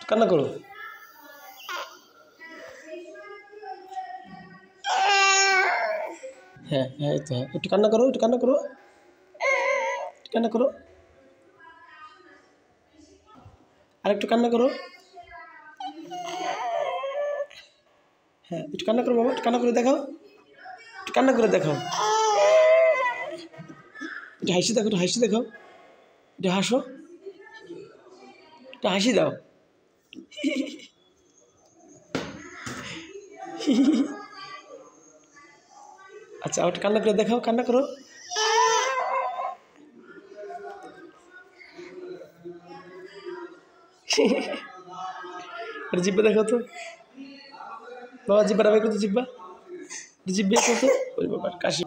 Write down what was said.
কান্না করো। হ্যাঁ হ্যাঁ, এই তো হ্যাঁ, একটু কান্না করো, একটু কান্না করো, কান্না করো, আর একটু কান্না করো। হ্যাঁ, একটু কান্না করো বাবা, একটু কান্না করে দেখাও, একটু কান্না করে দেখাও, একটু হাসি দেখো, একটু হাসি দেখাও, একটু হাসো, একটু হাসি দাও। আচ্ছা, আর একটু কান্না করে দেখাও, কান্না করো। আর জিব্বা দেখাও তো বাবা, জিব্বাটা বের করতো, জিব্বা, জিভ বের করতো। ওই বাবা কাশি।